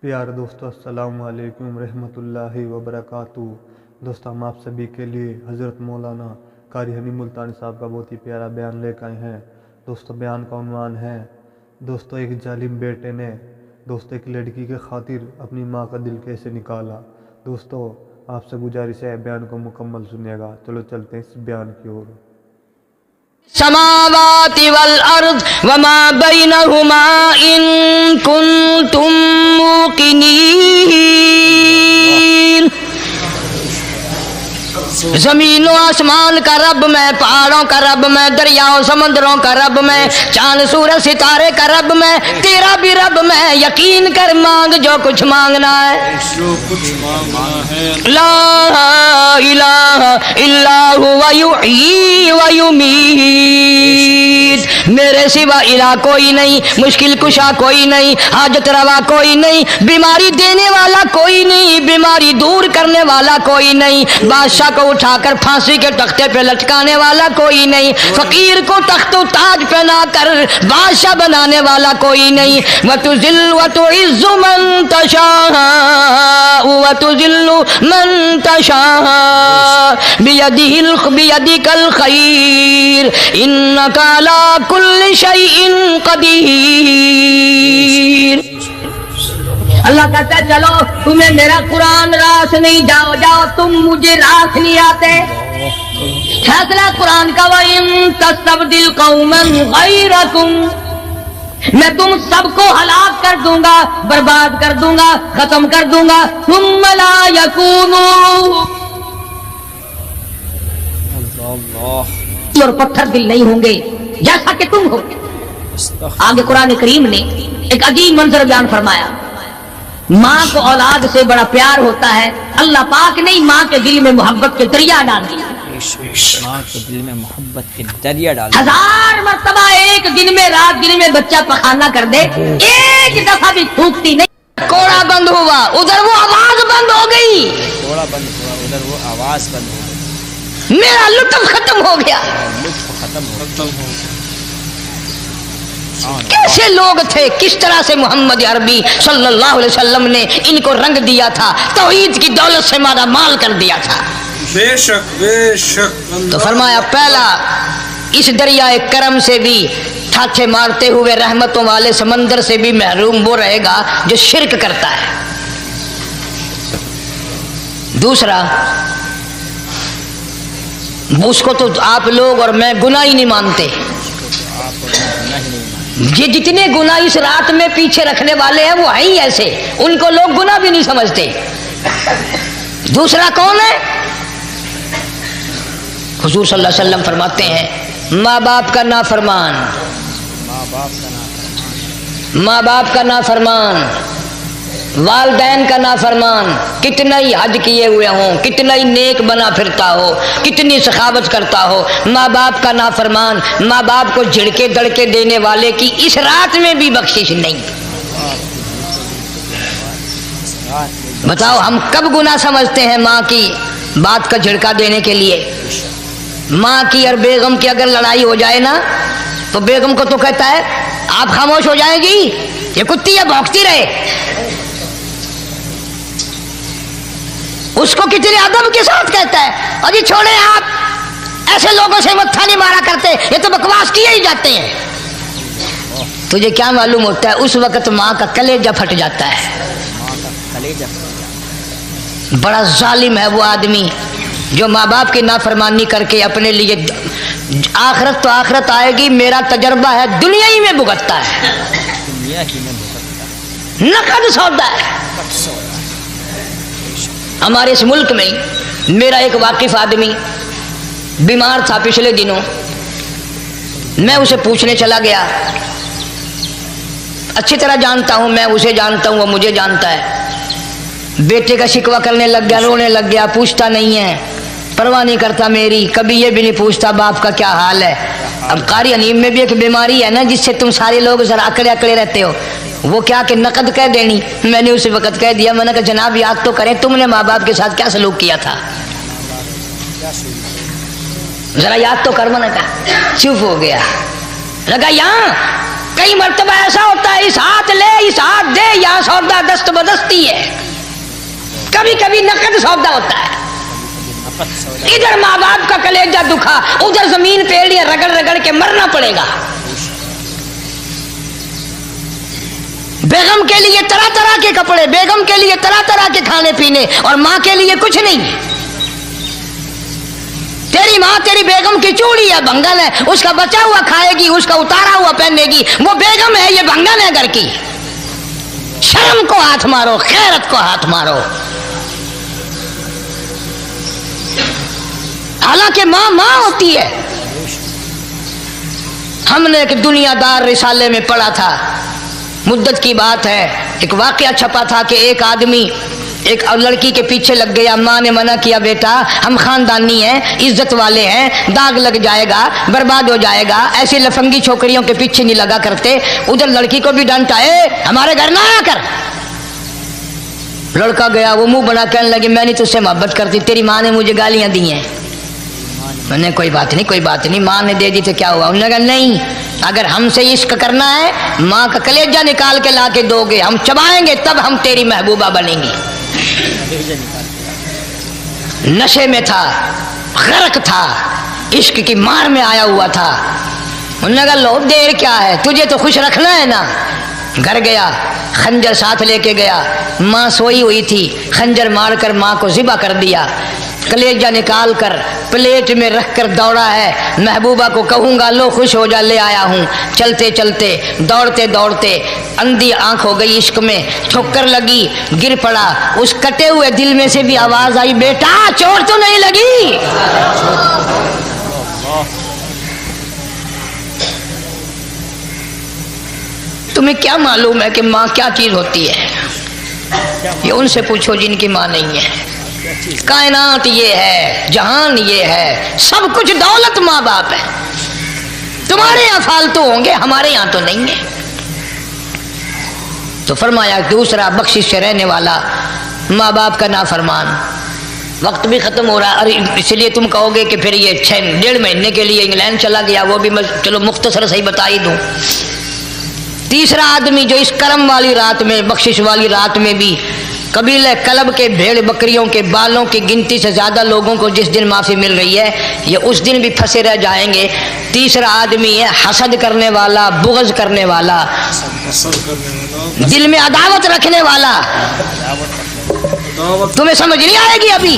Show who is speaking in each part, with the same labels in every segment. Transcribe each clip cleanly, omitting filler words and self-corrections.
Speaker 1: پیارے دوستو السلام علیکم رحمۃ اللہ وبرکاتہ۔ دوستو ہم آپ سبھی کے لیے حضرت مولانا قاری حنی ملتانی صاحب کا بہت ہی پیارا بیان لے کے آئے ہیں۔ دوستو بیان کا عنوان ہے دوستو ایک ظالم بیٹے نے ایک لڑکی کے خاطر اپنی ماں کا دل کیسے نکالا۔ دوستو آپ سے گزارش ہے بیان کو مکمل سنیے گا۔ چلو چلتے ہیں اس بیان کی اور۔
Speaker 2: السماوات والارض وما بینہما ان کنتم موقنین۔ زمین و آسمان کا رب میں، پہاڑوں کا رب میں، دریاؤں سمندروں کا رب میں، چاند سورج ستارے کا رب میں، تیرا بھی رب میں، یقین کر مانگ جو کچھ مانگنا ہے۔ لا الہ الا ہوا یحیی و یمیت، میرے سوا الہ کوئی نہیں، مشکل کشا کوئی نہیں، حاجت روا کوئی نہیں، بیماری دینے والا کوئی نہیں، بیماری دور کرنے والا کوئی نہیں، بادشاہ کو اٹھا کر پھانسی کے تختے پہ لٹکانے والا کوئی نہیں، فقیر کو تخت و تاج پہنا کر بادشاہ بنانے والا کوئی نہیں۔ وَتُذِلُّ وَتُعِزُّ مَن تَشَاءُ وَتُذِلُّ مَن تَشَاءُ بِيَدِكَ الْخَيْرُ إِنَّكَ عَلَى كُلِّ شَيْءٍ قَدِيرٌ۔ اللہ کہتا ہے چلو تمہیں میرا قرآن راس نہیں، جاؤ جاؤ تم مجھے راس نہیں آتے۔ فیصلہ قرآن کا وَإِن تَسْتَبْدِلْ قَوْمًا غَيْرَكُمْ، میں تم سب کو ہلاک کر دوں گا، برباد کر دوں گا، ختم کر دوں گا۔ ثُمَّ لَا يَكُونُوا، اور پتھر دل نہیں ہوں گے جیسا کہ تم ہو۔ آگے قرآن کریم نے ایک عجیب منظر بیان فرمایا۔ ماں کو اولاد سے بڑا پیار ہوتا ہے، اللہ پاک نے ماں کے دل میں محبت کے دریا ڈال دیا۔
Speaker 3: ماں کے دل میں محبت کے دریا ڈال دیا۔
Speaker 2: 1000 مرتبہ ایک دن میں رات دن میں بچہ پخانہ کر دے، ایک دفعہ بھی تھوکتی نہیں۔ کوڑا بند ہوا، ادھر وہ آواز بند ہو گئی،
Speaker 3: کوڑا بند ہوا، ادھر وہ آواز بند ہو گئی،
Speaker 2: میرا لطف ختم ہو گیا۔
Speaker 3: لطف ختم ہو گیا۔
Speaker 2: کیسے لوگ تھے، کس طرح سے محمد عربی صلی اللہ علیہ وسلم نے ان کو رنگ دیا تھا، توحید کی دولت سے مالا مال کر دیا تھا۔
Speaker 4: بے شک بے شک۔
Speaker 2: تو فرمایا پہلا اس دریائے کرم سے بھی ٹھاٹھے مارتے ہوئے رحمتوں والے سمندر سے بھی محروم وہ رہے گا جو شرک کرتا ہے۔ دوسرا اس کو تو آپ لوگ اور میں گناہ ہی نہیں مانتے، یہ جتنے گناہ اس رات میں پیچھے رکھنے والے ہیں وہ ہیں ہی ایسے، ان کو لوگ گناہ بھی نہیں سمجھتے۔ دوسرا کون ہے؟ حضور صلی اللہ علیہ وسلم فرماتے ہیں ماں باپ کا نافرمان، ماں باپ کا نافرمان، والدین کا نافرمان، کتنا ہی حج کیے ہوئے ہوں، کتنا ہی نیک بنا پھرتا ہو، کتنی سخاوت کرتا ہو، ماں باپ کا نافرمان، ماں باپ کو جھڑکے دڑکے دینے والے کی اس رات میں بھی بخشش نہیں۔ بتاؤ ہم کب گناہ سمجھتے ہیں ماں کی بات کا جھڑکا دینے کے لیے؟ ماں کی اور بیگم کی اگر لڑائی ہو جائے نا تو بیگم کو تو کہتا ہے آپ خاموش ہو جائیں گی، یہ کتی ہے بھونکتی رہے۔ اس کو کتنے ادب کے ساتھ کہتا ہے اور یہ چھوڑے آپ ایسے لوگوں سے متھا نہیں مارا کرتے، یہ تو بکواس کیے ہی جاتے ہیں۔ تجھے کیا معلوم ہوتا ہے اس وقت ماں کا کلیجہ پھٹ جاتا ہے۔ بڑا ظالم ہے وہ آدمی جو ماں باپ کی نافرمانی کر کے اپنے لیے آخرت تو آخرت آئے گی، میرا تجربہ ہے دنیا ہی میں بھگتتا ہے، نقد سودا ہے۔ ہمارے اس ملک میں میرا ایک واقف آدمی بیمار تھا پچھلے دنوں، میں اسے پوچھنے چلا گیا، اچھی طرح جانتا ہوں، میں اسے جانتا ہوں وہ مجھے جانتا ہے۔ بیٹے کا شکوہ کرنے لگ گیا، رونے لگ گیا، پوچھتا نہیں ہے، پرواہ نہیں کرتا میری، کبھی یہ بھی نہیں پوچھتا باپ کا کیا حال ہے۔ اب قاری انیم میں بھی ایک بیماری ہے نا جس سے تم سارے لوگ ذرا اکڑے اکڑے رہتے ہو، وہ کیا کہ نقد کہہ دینی۔ میں نے اسی وقت کہہ دیا، میں نے کہا جناب یاد تو کریں تم نے ماں باپ کے ساتھ کیا سلوک کیا تھا، ذرا یاد تو کر۔ میں نے کہا چپ ہو گیا، لگا یہاں کئی مرتبہ ایسا ہوتا ہے اس ہاتھ لے اس ہاتھ دے، یہاں سودا دست بدستی ہے، کبھی کبھی نقد سودا ہوتا ہے، ادھر ماں باپ کا کلیجہ دکھا، ادھر زمین پیڑیاں رگڑ رگڑ کے مرنا پڑے گا۔ بیگم کے لیے طرح طرح کے کپڑے، بیگم کے لیے طرح طرح کے کھانے پینے، اور ماں کے لیے کچھ نہیں۔ تیری ماں تیری بیگم کی چوڑی ہے، بھنگن ہے، اس کا بچا ہوا کھائے گی، اس کا اتارا ہوا پہنے گی، وہ بیگم ہے، یہ بھنگن ہے گھر کی۔ شرم کو ہاتھ مارو، خیرت کو ہاتھ مارو۔ حالانکہ ماں ماں ہوتی ہے۔ ہم نے ایک دنیا دار رسالے میں پڑھا تھا، مدت کی بات ہے، ایک واقعہ چھپا تھا کہ ایک آدمی ایک لڑکی کے پیچھے لگ گیا، ماں نے منع کیا، بیٹا ہم خاندانی ہیں، عزت والے ہیں، داغ لگ جائے گا، برباد ہو جائے گا، ایسی لفنگی چھوکریوں کے پیچھے نہیں لگا کرتے۔ ادھر لڑکی کو بھی ڈانٹا، ہمارے گھر نہ آیا کر۔ لڑکا گیا، وہ منہ بنا کہنے لگی میں نہیں تجھ سے محبت کرتی، تیری ماں نے مجھے گالیاں دی ہیں۔ میں نے کوئی بات نہیں، کوئی بات نہیں، ماں نے دے دی تو کیا ہوا؟ انہوں نے کہا نہیں، اگر ہم سے عشق کرنا ہے ماں کا کلیجہ نکال کے لا کے دو گے، ہم چبائیں گے تب ہم تیری محبوبہ بنیں گی۔ نشے میں تھا، غرق تھا، عشق کی مار میں آیا ہوا تھا۔ انہوں نے کہا لو دیر کیا ہے، تجھے تو خوش رکھنا ہے نا۔ گھر گیا، خنجر ساتھ لے کے گیا، ماں سوئی ہوئی تھی، خنجر مار کر ماں کو ذبح کر دیا، کلیجہ نکال کر پلیٹ میں رکھ کر دوڑا ہے، محبوبہ کو کہوں گا لو خوش ہو جا، لے آیا ہوں۔ چلتے چلتے دوڑتے دوڑتے اندھی آنکھ ہو گئی عشق میں، ٹھوکر لگی، گر پڑا، اس کٹے ہوئے دل میں سے بھی آواز آئی بیٹا چوٹ تو نہیں لگی؟ تمہیں کیا معلوم ہے کہ ماں کیا چیز ہوتی ہے؟ یہ ان سے پوچھو جن کی ماں نہیں ہے۔ کائنات یہ ہے، جہان یہ ہے، سب کچھ دولت ماں باپ ہے۔ تمہارے یہاں فالتو ہوں گے، ہمارے یہاں تو نہیں ہے۔ تو فرمایا دوسرا بخشش سے رہنے والا ماں باپ کا نافرمان۔ وقت بھی ختم ہو رہا ہے، اور اس لیے تم کہو گے کہ پھر یہ 1.5 مہینے کے لیے انگلینڈ چلا گیا، وہ بھی میں چلو مختصر صحیح بتا ہی دوں۔ تیسرا آدمی جو اس کرم والی رات میں، بخشش والی رات میں بھی قبیلہ کلب کے بھیڑ بکریوں کے بالوں کی گنتی سے زیادہ لوگوں کو جس دن معافی مل رہی ہے، یہ اس دن بھی پھنسے رہ جائیں گے۔ تیسرا آدمی ہے حسد کرنے والا، بغض کرنے والا، دل میں عداوت رکھنے والا۔ تمہیں سمجھ نہیں آئے گی ابھی۔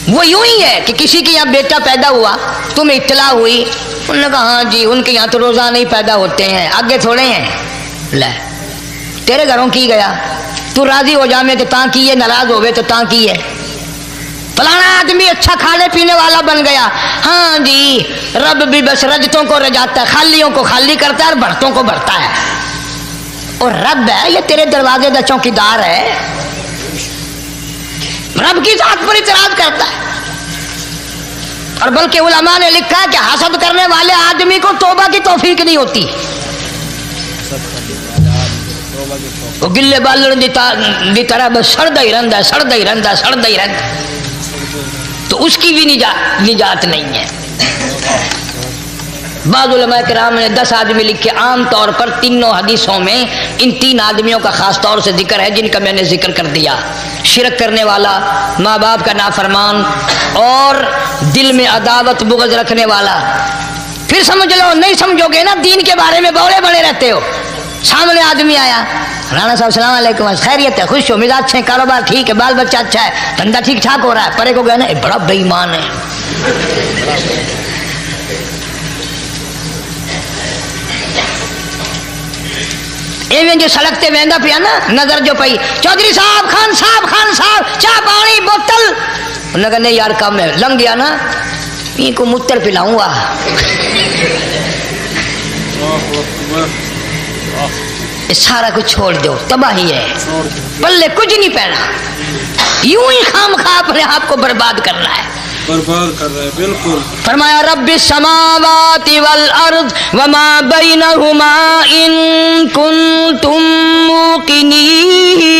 Speaker 2: وہ یوں ہی ہے کہ کسی کے یہاں بیٹا پیدا ہوا، تمہیں اطلاع ہوئی، انہوں نے کہا ہاں جی ان کے یہاں تو روزانہ ہی پیدا ہوتے ہیں، آگے تھوڑے ہیں، لے تیرے گھروں کی گیا، تو راضی ہو جا میں تو تاں کی ہے، ناراض ہوئے تو تاں کی ہے۔ فلانا آدمی اچھا کھانے پینے والا بن گیا، ہاں جی رب بھی بس رجتوں کو رجاتا ہے، خالیوں کو خالی کرتا ہے اور بھرتوں کو بھرتا ہے۔ اور رب ہے یہ تیرے دروازے کا چوکیدار ہے، رب کی ذات پر اعتراض کرتا ہے۔ اور بلکہ علماء نے لکھا ہے کہ حسد کرنے والے آدمی کو توبہ کی توفیق نہیں ہوتی۔ وہ گلے بالن دی طرح بس سڑدا ہی رہندا ہے، سڑدا ہی رہندا ہے، سڑدا ہی رہندا ہے، تو اس کی بھی نجات نہیں ہے۔ بعض علماء کرام نے 10 آدمی لکھے، عام طور پر تینوں حدیثوں میں ان 3 آدمیوں کا خاص طور سے ذکر ہے جن کا میں نے ذکر کر دیا۔ شرک کرنے والا، ماں باپ کا نافرمان، اور دل میں عداوت بغض رکھنے والا۔ پھر سمجھ لو، نہیں سمجھو گے نا دین کے بارے میں بولے بڑے رہتے ہو۔ سامنے آدمی آیا، رانا صاحب السلام علیکم، خیریت ہے، خوش ہو، مزاج اچھے، کاروبار ٹھیک ہے، بال بچہ اچھا ہے، دھندا ٹھیک ٹھاک ہو رہا ہے، پرے کو گیا نا بڑا بے ایمان ہے۔ ایویں جو سڑک تے ویندا پیا نا، نظر جو پئی، چودھری صاحب، خان صاحب چاہ پانی بوتل، انہوں نے کہا نہیں یار کم ہے، لنگ گیا نا ان کو متر پلاؤں گا۔ سارا کچھ چھوڑ دو، تباہی ہے، پلے کچھ نہیں پہنا، یوں ہی خام خواہ اپنے آپ کو برباد کرنا ہے،
Speaker 4: برباد کر رہے ہیں بالکل۔ فرمایا
Speaker 2: رب السماوات والارض وما بینہما ان کنتم موقنین۔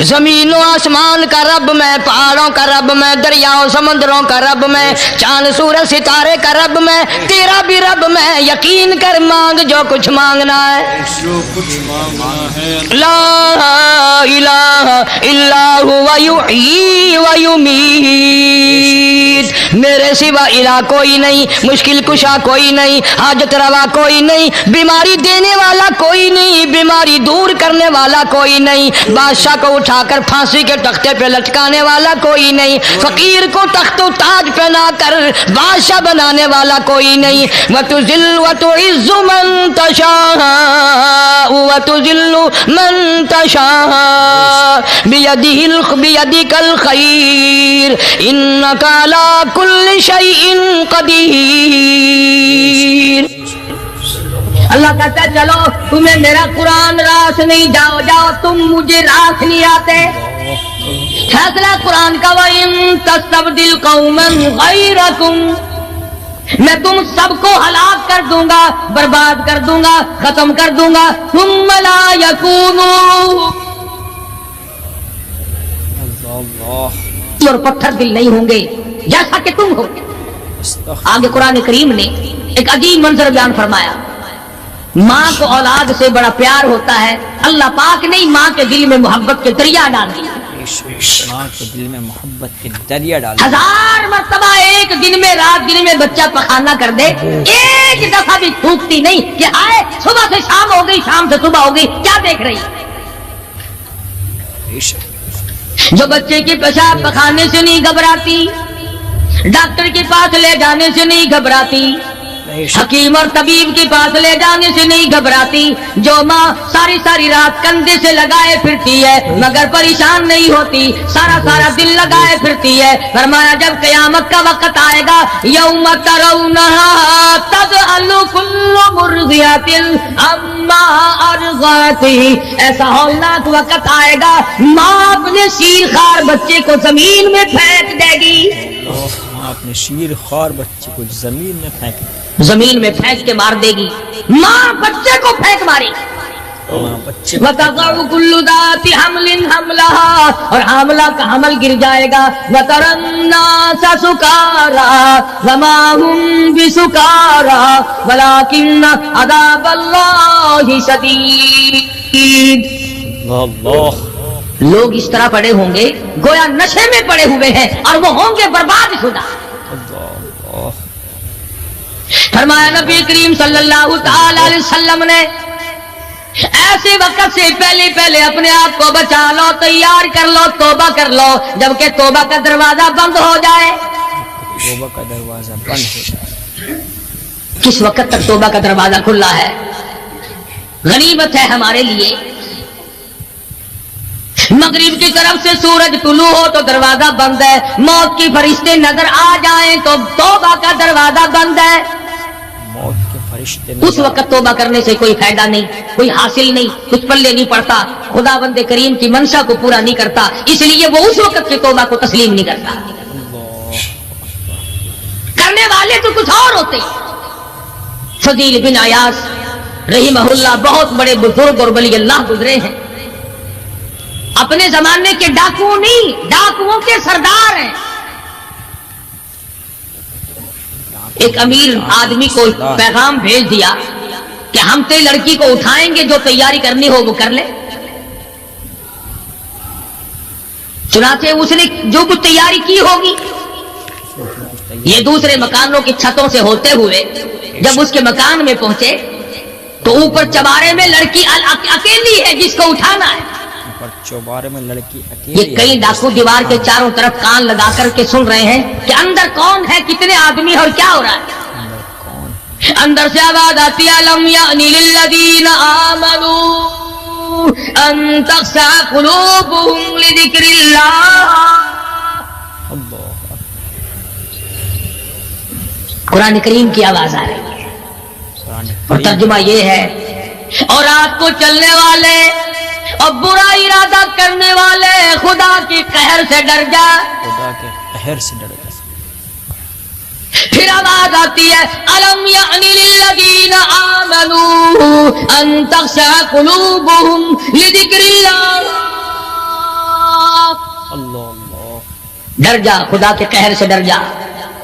Speaker 2: زمین و آسمان کا رب میں، پہاڑوں کا رب میں، دریاؤں سمندروں کا رب میں، چاند سورج ستارے کا رب میں، تیرا بھی رب میں، یقین کر مانگ جو کچھ مانگنا ہے۔
Speaker 4: جو کچھ مانگنا ہے
Speaker 2: لا الہ الا هو یحیی و یمیت، میرے سوا الہ کوئی نہیں، مشکل کشا کوئی نہیں، حاجت روا کوئی نہیں، بیماری دینے والا کوئی نہیں، بیماری دور کرنے والا کوئی نہیں، بادشاہ کو اٹھا کر پھانسی کے تختے پہ لٹکانے والا کوئی نہیں، فقیر کو تخت و تاج پہنا کر بادشاہ بنانے والا کوئی نہیں۔ وَتُذِلُّ وَتُعِزُّ مَن تَشَاءُ وَتُذِلُّ مَن تَشَاءُ بِيَدِكَ الْخَيْرُ إِنَّكَ عَلَى كُلِّ شَيْءٍ قَدِيرٌ۔ اللہ کہتا ہے چلو تمہیں میرا قرآن راس نہیں، جاؤ جاؤ تم مجھے راس نہیں آتے۔ فیصلہ قرآن کا وَإِن تَسْتَبْدِلْ قَوْمًا غَيْرَكُمْ، میں تم سب کو ہلاک کر دوں گا، برباد کر دوں گا، ختم کر دوں گا، ثُمَّ لَا يَكُونُوا، اور پتھر دل نہیں ہوں گے جیسا کہ تم ہو۔ آگے قرآن کریم نے ایک عجیب منظر بیان فرمایا، ماں کو اولاد سے بڑا پیار ہوتا ہے، اللہ پاک نے ماں کے دل میں محبت کے دریا ڈال دیا۔
Speaker 3: ماں کے دل میں محبت کے دریا ڈال۔
Speaker 2: 1000 مرتبہ ایک دن میں، رات دن میں بچہ پخانہ کر دے، ایک دفعہ بھی تھوکتی نہیں کہ آئے صبح سے شام ہو گئی، شام سے صبح ہو گئی، کیا دیکھ رہی؟ جو بچے کے پیشاب پخانے سے نہیں گھبراتی، ڈاکٹر کے پاس لے جانے سے نہیں گھبراتی، حکیم اور طبیب کے پاس لے جانے سے نہیں گھبراتی، جو ماں ساری ساری رات کندھے سے لگائے پھرتی ہے مگر پریشان نہیں ہوتی، سارا سارا دل لگائے پھرتی ہے، فرمایا جب قیامت کا وقت آئے گا، یوم ترونہا تذہل کل مرضعۃ عما ارضعت، ایسا ہولناک وقت آئے گا ماں اپنے شیر خوار بچے کو زمین میں پھینک دے گی،
Speaker 3: اپنے شیر خوار بچے کو زمین میں پھینک دے،
Speaker 2: زمین میں پھینک کے مار دے گی، ماں بچے کو پھینک مارے گی۔ وَتَضَعُ كُلُّ ذَاتِ حَمْلٍ حَمْلَهَا، اور حاملہ کا حمل گر جائے گا، وَتَرَى النَّاسَ سُكَارَى وَمَا هُمْ بِسُكَارَى وَلَكِنَّ عَذَابَ اللَّهِ شَدِيدٌ۔
Speaker 3: اللہ،
Speaker 2: لوگ اس طرح پڑے ہوں گے گویا نشے میں پڑے ہوئے ہیں اور وہ ہوں گے برباد شدہ۔ فرمایا نبی کریم صلی اللہ تعالی علیہ وسلم نے ایسے وقت سے پہلے اپنے آپ کو بچا لو، تیار کر لو، توبہ کر لو، جبکہ توبہ کا دروازہ بند ہو جائے۔
Speaker 3: توبہ کا دروازہ بند ہو جائے،
Speaker 2: کس وقت تک توبہ کا دروازہ کھلا ہے؟ غنیمت ہے ہمارے لیے، مغرب کی طرف سے سورج طلوع ہو تو دروازہ بند ہے، موت کے فرشتے نظر آ جائیں تو توبہ کا دروازہ بند ہے۔
Speaker 3: موت کے فرشتے
Speaker 2: اس وقت توبہ کرنے سے کوئی فائدہ نہیں، کوئی حاصل نہیں، کچھ پلے نہیں پڑتا، خدا بند کریم کی منشا کو پورا نہیں کرتا، اس لیے وہ اس وقت کی توبہ کو تسلیم نہیں کرتا۔ کرنے والے تو کچھ اور ہوتے۔ فضیل بن عیاض رحمہ اللہ بہت بڑے بزرگ اور ولی اللہ گزرے ہیں، اپنے زمانے کے ڈاکو نہیں، ڈاکوؤں کے سردار ہیں۔ ایک امیر آدمی کو پیغام بھیج دیا کہ ہم تیری لڑکی کو اٹھائیں گے، جو تیاری کرنی ہو وہ کر لے۔ چنانچہ اس نے جو کچھ تیاری کی ہوگی، یہ دوسرے مکانوں کی چھتوں سے ہوتے ہوئے جب اس کے مکان میں پہنچے تو اوپر چوبارے میں لڑکی اکیلی ہے جس کو اٹھانا ہے۔
Speaker 3: چوبارے میں لڑکی اکیلی،
Speaker 2: یہ کئی ڈاکو دیوار کے چاروں طرف کان لگا کر کے سن رہے ہیں کہ اندر کون ہے، کتنے آدمی اور کیا ہو رہا ہے۔ اندر سے آواز آتی ہے لم یأنی للذین آمنوا ان تخشع قلوبهم لذکر اللہ۔ قرآن کریم کی آواز آ رہی ہے اور ترجمہ یہ ہے، اور رات کو چلنے والے اور برا ارادہ کرنے والے خدا کے قہر سے ڈر جا،
Speaker 3: خدا کے قہر سے ڈر جا۔
Speaker 2: پھر آواز آتی ہے الم یعنی للذین آمنوا ان تخشع قلوبهم لذکر اللہ۔
Speaker 3: اللہ اللہ
Speaker 2: ڈر جا، خدا کے قہر سے ڈر جا.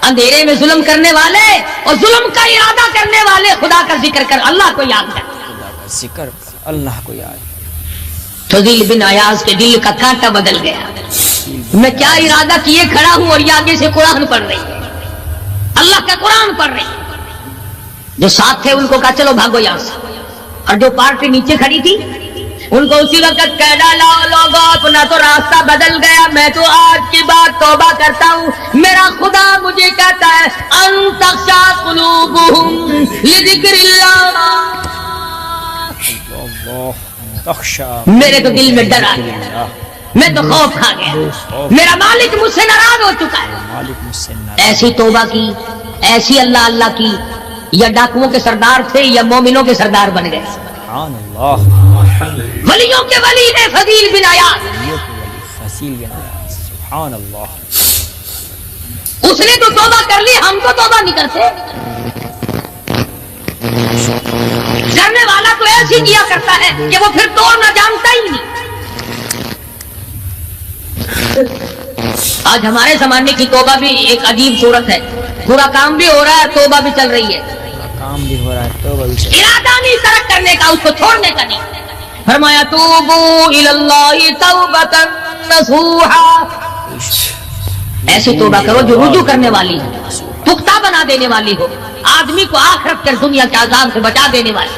Speaker 2: اندھیرے میں ظلم کرنے والے اور ظلم کا ارادہ کرنے والے خدا کا ذکر کر، اللہ کو یاد کر.
Speaker 3: خدا کا ذکر کر، اللہ کو یاد.
Speaker 2: فضیل بن عیاض کے دل کا کانٹا بدل گیا. میں کیا ارادہ کیے کھڑا ہوں اور یہ آگے سے قرآن پڑھ رہی ہے، اللہ کا قرآن پڑھ رہی ہے. جو ساتھ تھے ان کو کہا چلو بھاگو یہاں سے، اور جو پارٹی نیچے کھڑی تھی ان کو اسی وقت کہہ ڈالا لوگوں اپنا تو راستہ بدل گیا، میں تو آج کی بات توبہ کرتا ہوں. میرا خدا مجھے کہتا ہے ان تخشع قلوبہم لذکر اللہ. میرے تو دل میں ڈر آ گیا، میں تو خوف کھا گیا، میرا مالک مجھ سے ناراض ہو چکا ہے. ایسی توبہ کی، ایسی اللہ اللہ کی. یا ڈاکوؤں کے سردار تھے یا مومنوں کے سردار بن گئے.
Speaker 3: سبحان اللہ.
Speaker 2: ولیوں کے ولی نے فضیل بن عیاض،
Speaker 3: فضیل بن عیاض، سبحان اللہ.
Speaker 2: اس نے تو توبہ کر لی، ہم تو توبہ نہیں کرتے. کرنے والا تو ایسی کیا کرتا ہے کہ وہ پھر توڑنا جانتا ہی نہیں. آج ہمارے زمانے کی توبہ بھی ایک عجیب صورت ہے. برا کام بھی ہو رہا ہے، توبہ بھی چل رہی ہے.
Speaker 3: کام بھی ہو رہا ہے، توبہ بھی چل رہی ہے.
Speaker 2: ارادہ نہیں ترک کرنے کا، اس کو چھوڑنے کا نہیں. فرمایا توبوا الی اللہ توبۃ نصوحا. ایسی توبہ کرو جو رجوع کرنے والی ہو، پختہ بنا دینے والی ہو، آدمی کو آخرت کے دنیا کے عذاب سے بچا دینے والی.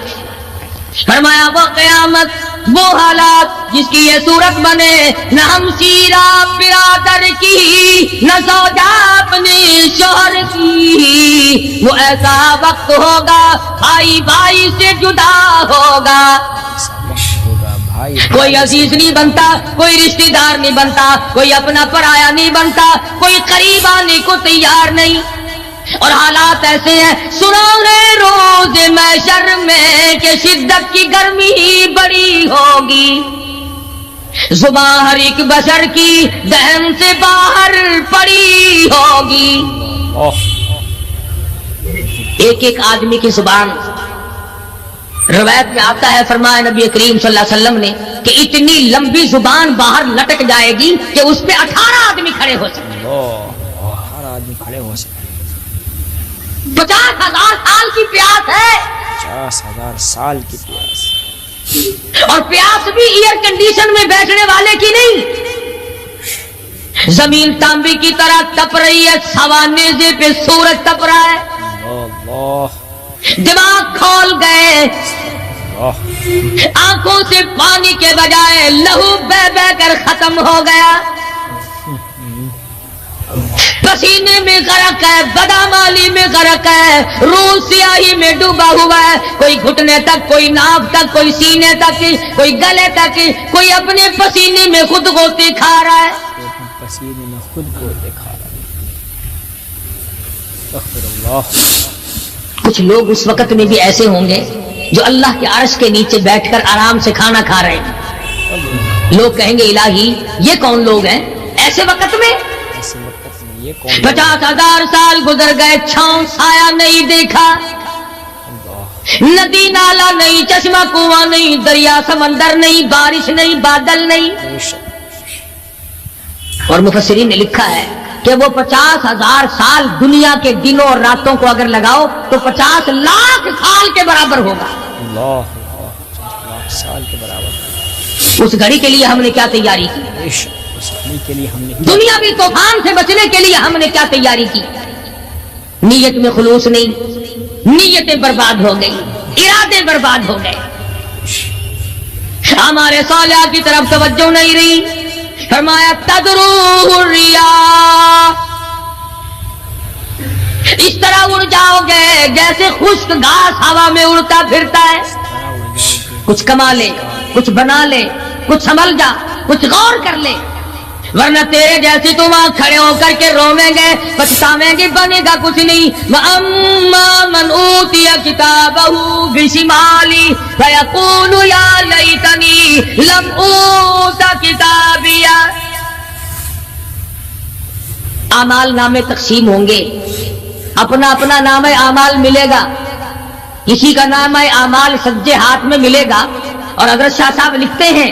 Speaker 2: فرمایا وہ قیامت، وہ حالات جس کی یہ صورت بنے، نہ ہم سیرا برادر کی، نہ زوجہ اپنے شوہر کی. وہ ایسا وقت ہوگا بھائی بھائی سے جدا ہوگا. کوئی عزیز نہیں بنتا، کوئی رشتہ دار نہیں بنتا، کوئی اپنا پرایا نہیں بنتا، کوئی قریب آنے کو تیار نہیں. اور حالات ایسے ہیں، سنا ہے روز محشر میں کہ شدت کی گرمی بڑی ہوگی، زبان ہر ایک بشر کی دہن سے باہر پڑی ہوگی. ایک ایک آدمی کی زبان، روایت میں آتا ہے، فرمایا نبی کریم صلی اللہ علیہ وسلم نے کہ اتنی لمبی زبان باہر لٹک جائے گی کہ اس پہ 18 آدمی کھڑے ہو سکتے.
Speaker 3: 18 آدمی کھڑے ہو سکتے.
Speaker 2: 50,000 سال کی پیاس ہے،
Speaker 3: 50,000 سال کی پیاس.
Speaker 2: اور پیاس بھی ایئر کنڈیشن میں بیٹھنے والے کی نہیں. زمین تانبے کی طرح تپ رہی ہے، سوانیزے پہ سورج تپ رہا ہے.
Speaker 3: اللہ
Speaker 2: دماغ کھول گئے، آنکھوں سے پانی کے بجائے لہو بہ بہ کر ختم ہو گیا. پسینے میں غرق ہے، بدامالی میں غرق ہے، روح سیاہی میں ڈوبا ہوا ہے. کوئی گھٹنے تک، کوئی ناف تک، کوئی سینے تک، کوئی گلے تک، کوئی اپنے پسینے میں خود غوطے کھا رہا ہے.
Speaker 3: پسینے میں خود کو دکھا رہا ہے. استغفر اللہ.
Speaker 2: کچھ لوگ اس وقت میں بھی ایسے ہوں گے جو اللہ کے عرش کے نیچے بیٹھ کر آرام سے کھانا کھا رہے ہیں. لوگ کہیں گے الہی یہ کون لوگ ہیں ایسے وقت میں؟
Speaker 3: ایسے وقت میں یہ کون؟
Speaker 2: 50,000 سال گزر گئے، چھاؤں سایہ نہیں دیکھا، ندی نالا نہیں، چشمہ کنواں نہیں، دریا سمندر نہیں، بارش نہیں، بادل نہیں. اور مفسرین نے لکھا ہے کہ وہ 50,000 سال دنیا کے دنوں اور راتوں کو اگر لگاؤ تو 50 لاکھ سال کے برابر ہوگا.
Speaker 3: اللہ 50 لاکھ سال کے برابر.
Speaker 2: اس گھڑی کے لیے ہم نے کیا تیاری کی؟
Speaker 3: اس گھڑی کے لیے ہم نے
Speaker 2: دنیاوی طوفان سے بچنے کے لیے ہم نے کیا تیاری کی؟ نیت میں خلوص نہیں، نیتیں برباد ہو گئی، ارادے برباد ہو گئے، ہمارے صالحہ کی طرف توجہ نہیں رہی. فرمایا تدروہ الریاح، اس طرح اڑ جاؤ گے جیسے خشک گھاس ہوا میں اڑتا پھرتا ہے. کچھ کما لے، کچھ بنا لے، کچھ سنبھل جا، کچھ غور کر لے، ورنہ تیرے جیسے تم وہاں کھڑے ہو کر کے رویں گے، پچھتاویں گے، بنے گا کچھ نہیں. وَأَمَّا مَنْ أُوتِيَ كِتَابَهُ بِشِمَالِهِ فَيَقُولُ يَا لَيْتَنِي لَمْ أُوتَ كِتَابِيَهْ. اعمال نامے تقسیم ہوں گے، اپنا اپنا نام اعمال ملے گا. کسی کا نام اعمال سجے ہاتھ میں ملے گا. اور حضرت شاہ صاحب لکھتے ہیں